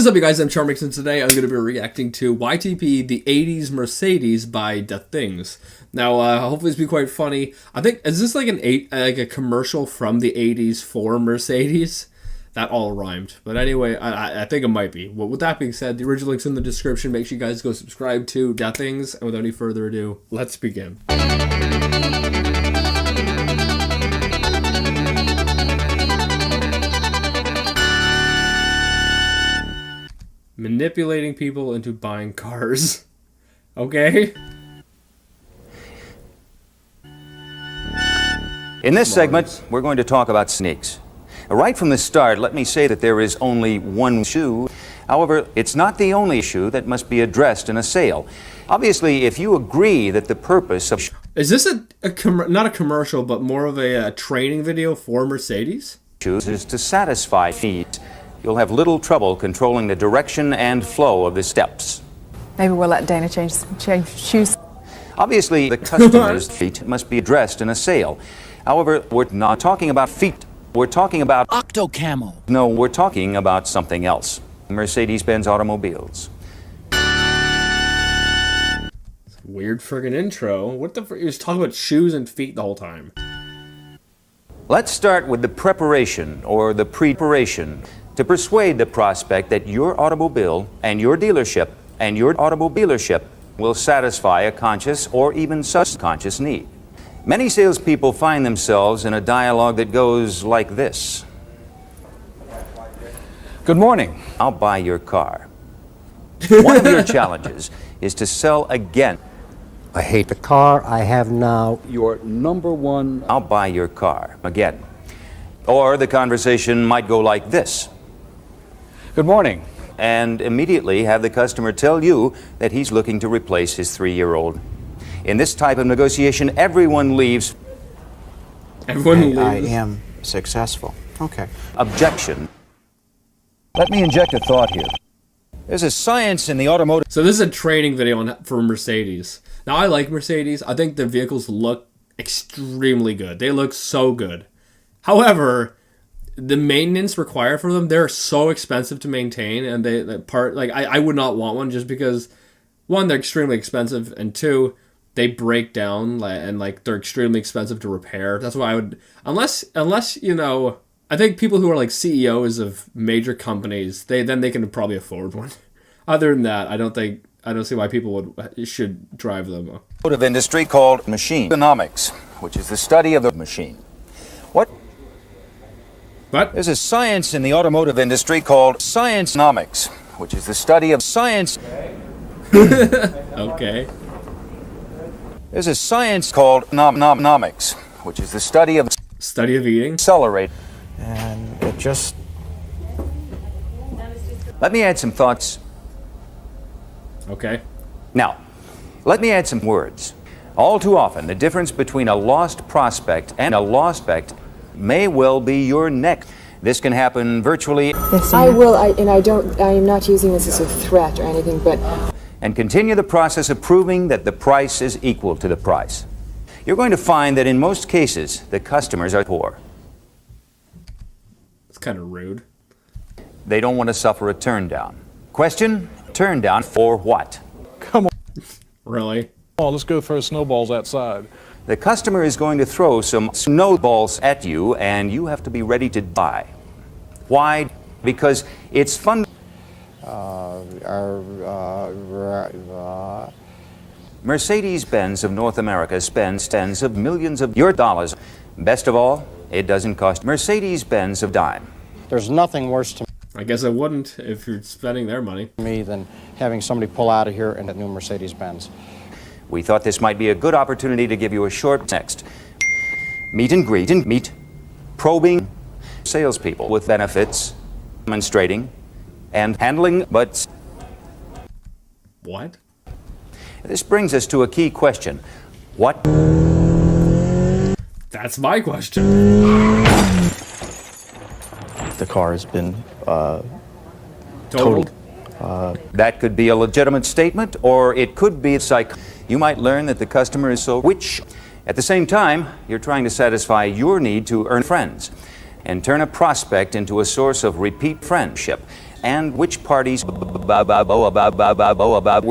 What is up, you guys? I'm Charmx, and today I'm going to be reacting to YTP, the 80s Mercedes by The Things. Now, hopefully this will be quite funny. I think, is this like a commercial from the 80s for Mercedes? That all rhymed. But anyway, I think it might be. Well, with that being said, the original link's in the description. Make sure you guys go subscribe to The Things. And without any further ado, let's begin. Manipulating people into buying cars. Okay? In this segment, we're going to talk about sneaks. Right from the start, let me say that there is only one issue. However, it's not the only issue that must be addressed in a sale. Obviously, if you agree that the purpose of... Is this not a commercial, but more of a training video for Mercedes? ...is to satisfy needs, you'll have little trouble controlling the direction and flow of the steps. Maybe we'll let Dana change shoes. Obviously, the customer's feet must be addressed in a sale. However, we're not talking about feet. We're talking about Octo Camo. No, we're talking about something else. Mercedes-Benz automobiles. Weird friggin' intro. What the frick? He was talking about shoes and feet the whole time. Let's start with the preparation or the preparation to persuade the prospect that your automobile and your dealership will satisfy a conscious or even subconscious need. Many salespeople find themselves in a dialogue that goes like this. Good morning. I'll buy your car. One of your challenges is to sell again. I hate the car I have now. Your number one. I'll buy your car again. Or the conversation might go like this. Good morning. And immediately have the customer tell you that he's looking to replace his 3-year-old. In this type of negotiation, everyone leaves. I am successful. Okay. Objection. Let me inject a thought here. There's a science in the automotive. So this is a training video for Mercedes. Now, I like Mercedes. I think the vehicles look extremely good. They look so good. However, the maintenance required for them, they're so expensive to maintain, and I would not want one just because, one, they're extremely expensive, and two, they break down and they're extremely expensive to repair. That's why I would, unless you know, I think people who are like CEOs of major companies, they can probably afford one. Other than that, I don't see why people should drive them. Automotive industry called machine economics, which is the study of the machine. What? There's a science in the automotive industry called science economics, which is the study of science. Okay. There's a science called economics, which is the study of eating. Accelerate. And it just... Let me add some thoughts. Okay. Now, let me add some words. All too often, the difference between a lost prospect and a lost prospect may well be your neck. This can happen virtually. Yes, I will, I am not using this as a threat or anything, but... And continue the process of proving that the price is equal to the price. You're going to find that in most cases, the customers are poor. It's kind of rude. They don't want to suffer a turn down. Question, turn down for what? Come on. Really? Oh, let's go throw snowballs outside. The customer is going to throw some snowballs at you, and you have to be ready to buy. Why? Because it's fun. Mercedes-Benz of North America spends tens of millions of your dollars. Best of all, it doesn't cost Mercedes-Benz a dime. There's nothing worse to I guess I wouldn't if you're spending their money. me than having somebody pull out of here in a new Mercedes-Benz. We thought this might be a good opportunity to give you a short text. Meet and greet and meet. Probing salespeople with benefits, demonstrating, and handling, but... What? This brings us to a key question. What? That's my question. The car has been Totaled? That could be a legitimate statement, or it could be You might learn that the customer is so which. At the same time, you're trying to satisfy your need to earn friends and turn a prospect into a source of repeat friendship. and which parties. We're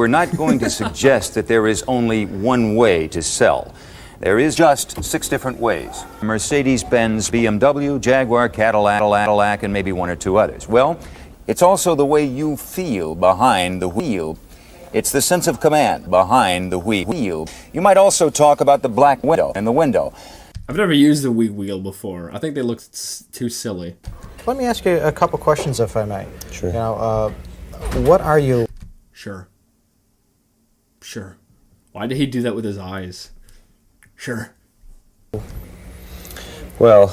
not going to suggest that there is only one way to sell. There is just 6 different ways. Mercedes-Benz, BMW, Jaguar, Cadillac, and maybe 1 or 2 others. Well, it's also the way you feel behind the wheel. It's the sense of command behind the wheel. You might also talk about the black window and the window. I've never used the wheel before. I think they look too silly. Let me ask you a couple questions, if I may. Sure. You know, what are you? Sure. Why did he do that with his eyes? Sure. Well,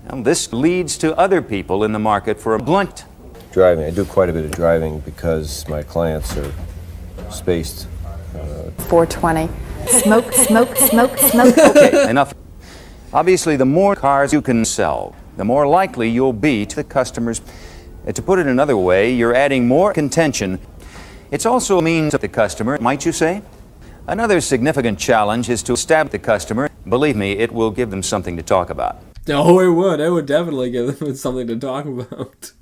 Now, this leads to other people in the market for a blunt. Driving. I do quite a bit of driving because my clients are spaced. 420. Smoke. Okay, enough. Obviously, the more cars you can sell, the more likely you'll be to the customers. To put it another way, you're adding more contention. It's also a means of the customer, might you say? Another significant challenge is to stab the customer. Believe me, it will give them something to talk about. Oh, it would. It would definitely give them something to talk about.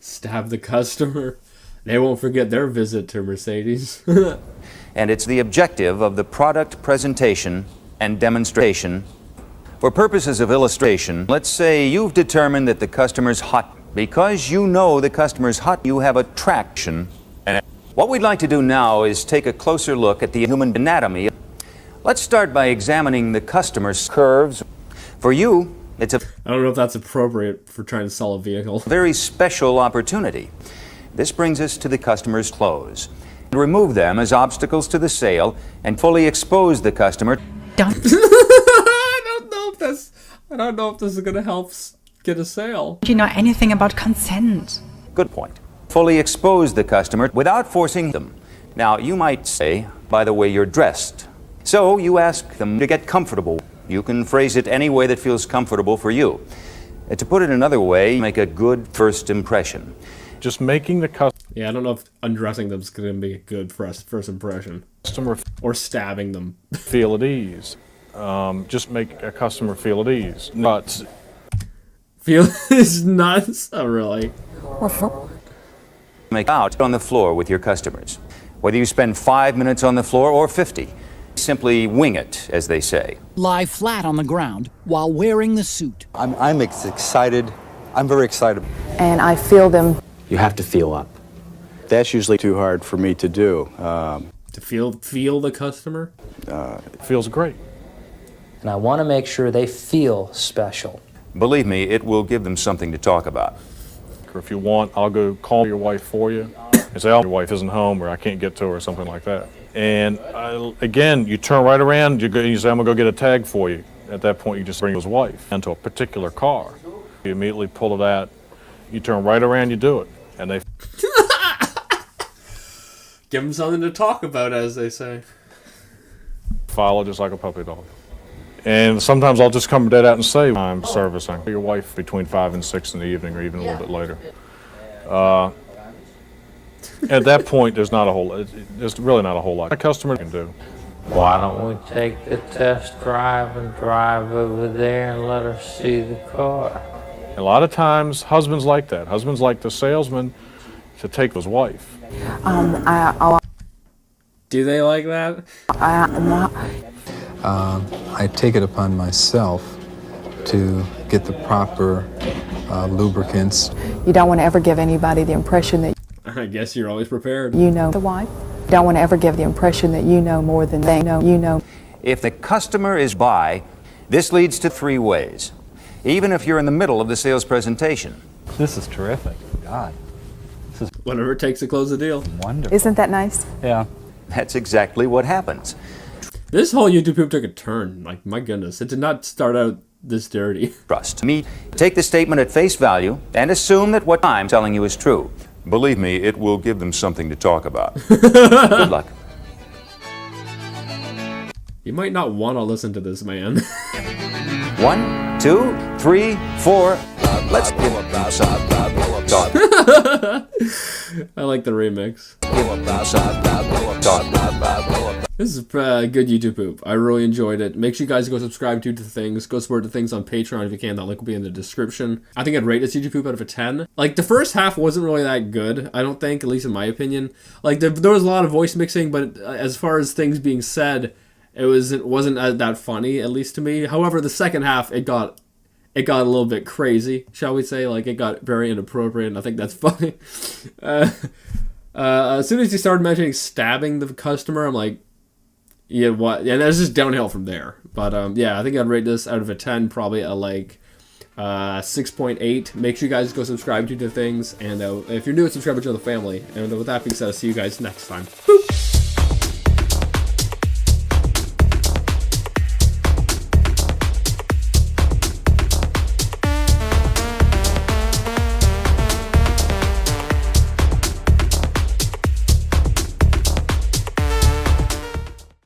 Stab the customer. They won't forget their visit to Mercedes. And it's the objective of the product presentation and demonstration. For purposes of illustration, let's say you've determined that the customer's hot. Because you know the customer's hot, you have attraction. And what we'd like to do now is take a closer look at the human anatomy. Let's start by examining the customer's curves. For you, it's a I don't know if that's appropriate for trying to sell a vehicle. very special opportunity. This brings us to the customer's clothes. Remove them as obstacles to the sale and fully expose the customer. I don't know if this is gonna help get a sale. Do you know anything about consent? Good point. Fully expose the customer without forcing them. Now, you might say, by the way you're dressed. So you ask them to get comfortable. You can phrase it any way that feels comfortable for you. To put it another way, make a good first impression. Just making the Yeah, I don't know if undressing them is gonna be a good first impression. customer Or stabbing them. feel at ease. Just make a customer feel at ease. But Feel is nuts. Oh, really? Make out on the floor with your customers. Whether you spend 5 minutes on the floor or 50, simply wing it, as they say. Lie flat on the ground while wearing the suit. I'm excited. I'm very excited. And I feel them. You have to feel up. That's usually too hard for me to do. To feel the customer? it feels great. And I want to make sure they feel special. Believe me, it will give them something to talk about. Or if you want, I'll go call your wife for you and say, oh, your wife isn't home or I can't get to her or something like that. And again, you turn right around, you say, I'm going to go get a tag for you. At that point, you just bring his wife into a particular car. You immediately pull it out, you turn right around, you do it. And they Give them something to talk about, as they say. follow just like a puppy dog. And sometimes I'll just come dead out and say, I'm servicing your wife between 5 and 6 in the evening or even a little bit later. At that point, there's really not a whole lot a customer can do. Why don't we take the test drive and drive over there and let her see the car? A lot of times, husbands like that. Husbands like the salesman to take his wife. Do they like that? I take it upon myself to get the proper lubricants. You don't want to ever give anybody the impression that I guess you're always prepared. you know the wife. You don't want to ever give the impression that you know more than they know you know. If the customer is by, this leads to 3 ways. Even if you're in the middle of the sales presentation. This is terrific. God. Whatever it takes to close the deal. Wonderful. Isn't that nice? Yeah. That's exactly what happens. This whole YouTube poop took a turn. Like, my goodness. It did not start out this dirty. Trust me. Take the statement at face value and assume that what I'm telling you is true. Believe me, it will give them something to talk about. Good luck. You might not want to listen to this, man. 1, 2, 3, 4. Let's give them some talk. I like the remix. This is good YouTube poop. I really enjoyed it. Make sure you guys go subscribe to the things. Go support the things on Patreon if you can. That link will be in the description. I think I'd rate this YouTube poop out of a 10. Like, the first half wasn't really that good, I don't think, at least in my opinion. Like, there was a lot of voice mixing, but as far as things being said, it wasn't that funny, at least to me. However, the second half, it got a little bit crazy, shall we say. Like, it got very inappropriate, and I think that's funny. As soon as he started mentioning stabbing the customer, I'm like, yeah, what? And it's just downhill from there. But yeah, I think I'd rate this out of a 10, probably a like 6.8. Make sure you guys go subscribe to the things, and if you're new, subscribe to the family. And with that being said, I'll see you guys next time. Boop.